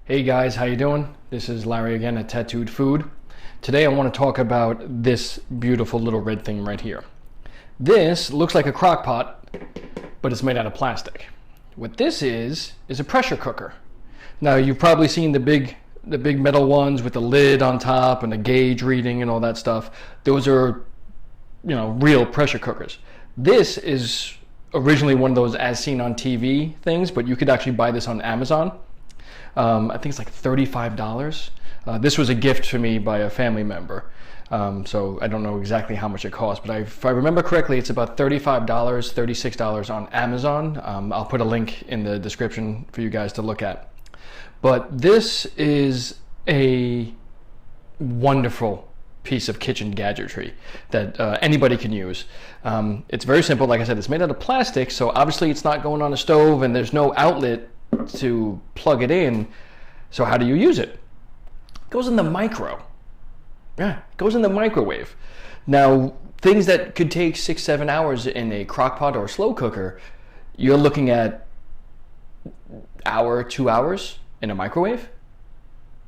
Hey guys, how you doing? This is Larry again at Tattooed Food. Today I want to talk about this beautiful little red thing right here. This looks like a crock pot, but it's made out of plastic. What this is a pressure cooker. Now you've probably seen the big metal ones with the lid on top and the gauge reading and all that stuff. Those are, real pressure cookers. This is originally one of those as seen on TV things, but you could actually buy this on Amazon. I think it's like $35. This was a gift to me by a family member, so I don't know exactly how much it cost, but if I remember correctly, it's about $35, $36 on Amazon. I'll put a link in the description for you guys to look at. But this is a wonderful piece of kitchen gadgetry that anybody can use. It's very simple. Like I said, it's made out of plastic, so obviously it's not going on a stove and there's no outlet to plug it in. So how do you use it? It goes in the micro. Yeah, it goes in the microwave. Now, things that could take 6-7 hours in a crock pot or a slow cooker, you're looking at hour, 2 hours in a microwave,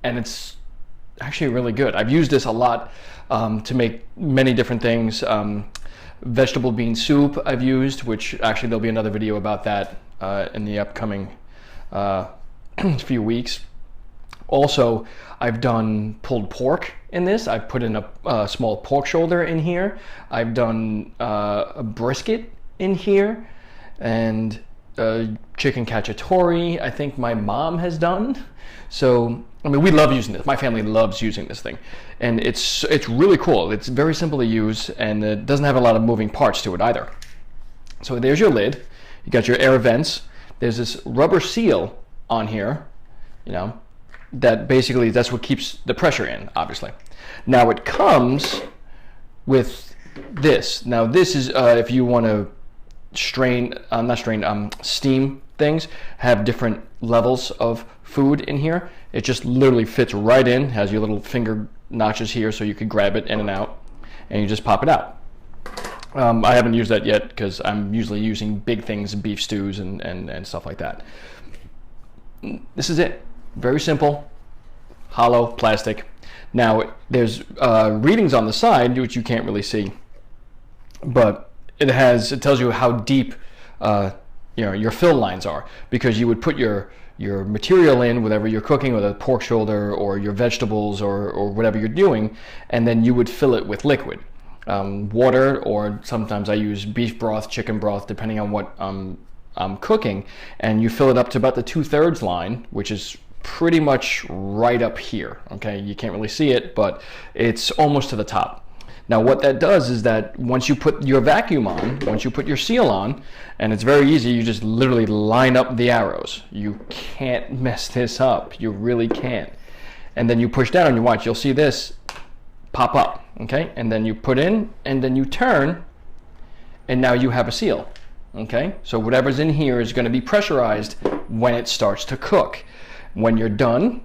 and it's actually really good. I've used this a lot to make many different things. Vegetable bean soup I've used, which actually there'll be another video about that in the upcoming few weeks. Also, I've done pulled pork in this. I've put in a small pork shoulder in here. I've done a brisket in here, and chicken cacciatore I think my mom has done. So I mean, we love using this. My family loves using this thing, and it's really cool. It's very simple to use, and it doesn't have a lot of moving parts to it either. So there's your lid. You got your air vents. There's this rubber seal on here, that basically that's what keeps the pressure in, obviously. Now it comes with this. Now this is if you want to steam things, have different levels of food in here. It just literally fits right in, has your little finger notches here so you can grab it in and out, and you just pop it out. I haven't used that yet because I'm usually using big things, beef stews and stuff like that. This is it. Very simple, hollow plastic. Now there's readings on the side which you can't really see, but it tells you how deep your fill lines are, because you would put your material in, whatever you're cooking, with a pork shoulder or your vegetables or whatever you're doing, and then you would fill it with liquid. Water, or sometimes I use beef broth, chicken broth, depending on what I'm cooking, and you fill it up to about the 2/3 line, which is pretty much right up here. Okay, you can't really see it, but it's almost to the top. Now what that does is that once you put your vacuum on, once you put your seal on, and it's very easy, you just literally line up the arrows. You can't mess this up. You really can't. And then you push down and you watch, you'll see this pop up, okay? And then you put in, and then you turn, and now you have a seal, okay? So whatever's in here is going to be pressurized when it starts to cook. When you're done,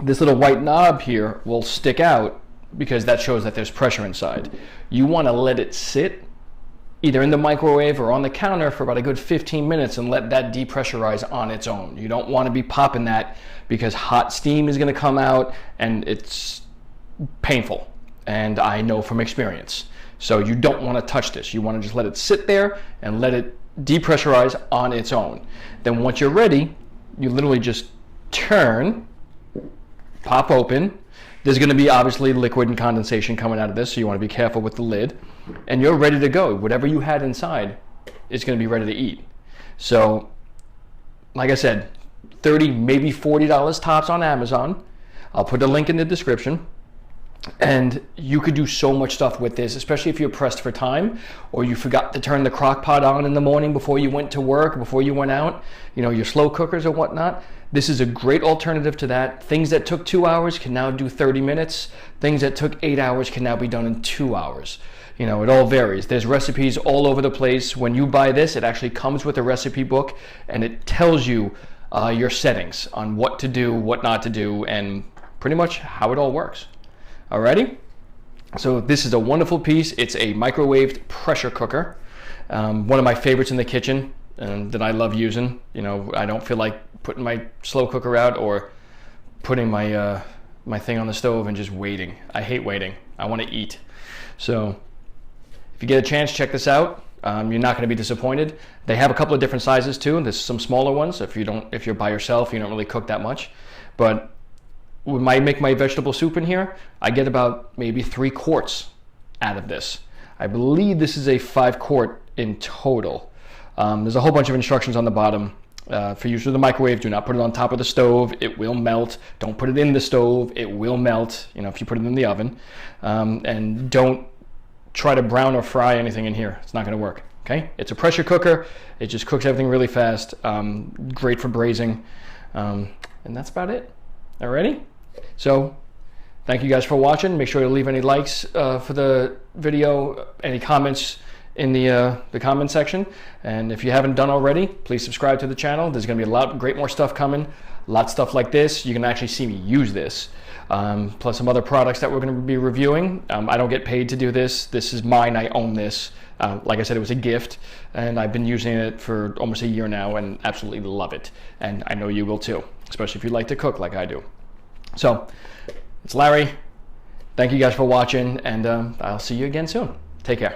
this little white knob here will stick out because that shows that there's pressure inside. You want to let it sit either in the microwave or on the counter for about a good 15 minutes and let that depressurize on its own. You don't want to be popping that because hot steam is going to come out and it's painful, and I know from experience. So you don't want to touch this. You want to just let it sit there and let it depressurize on its own. Then once you're ready, you literally just turn, pop open. There's going to be obviously liquid and condensation coming out of this, so you want to be careful with the lid, and you're ready to go. Whatever you had inside is going to be ready to eat. So like I said, $30, maybe $40 tops on Amazon. I'll put a link in the description. And you could do so much stuff with this, especially if you're pressed for time, or you forgot to turn the crock pot on in the morning before you went to work, before you went out, your slow cookers or whatnot. This is a great alternative to that. Things that took 2 hours can now do 30 minutes. Things that took 8 hours can now be done in 2 hours. It all varies. There's recipes all over the place. When you buy this, it actually comes with a recipe book, and it tells you your settings on what to do, what not to do, and pretty much how it all works. Alrighty, so this is a wonderful piece. It's a microwaved pressure cooker. One of my favorites in the kitchen that I love using. I don't feel like putting my slow cooker out or putting my my thing on the stove and just waiting. I hate waiting. I want to eat. So if you get a chance, check this out. You're not going to be disappointed. They have a couple of different sizes too. There's some smaller ones if you're by yourself, you don't really cook that much. But when I make my vegetable soup in here, I get about maybe 3 quarts out of this. I believe this is a 5-quart in total. There's a whole bunch of instructions on the bottom. For use with the microwave, do not put it on top of the stove. It will melt. Don't put it in the stove. It will melt, if you put it in the oven. And don't try to brown or fry anything in here. It's not going to work. Okay? It's a pressure cooker. It just cooks everything really fast. Great for braising. And that's about it. Alrighty? So thank you guys for watching. Make sure to leave any likes for the video, any comments in the comment section. And if you haven't done already, please subscribe to the channel. There's going to be a lot great more stuff coming. A lot of stuff like this. You can actually see me use this. Plus some other products that we're going to be reviewing. I don't get paid to do this. This is mine. I own this. Like I said, it was a gift, and I've been using it for almost a year now and absolutely love it. And I know you will too, especially if you like to cook like I do. So it's Larry. Thank you guys for watching, and I'll see you again soon. Take care.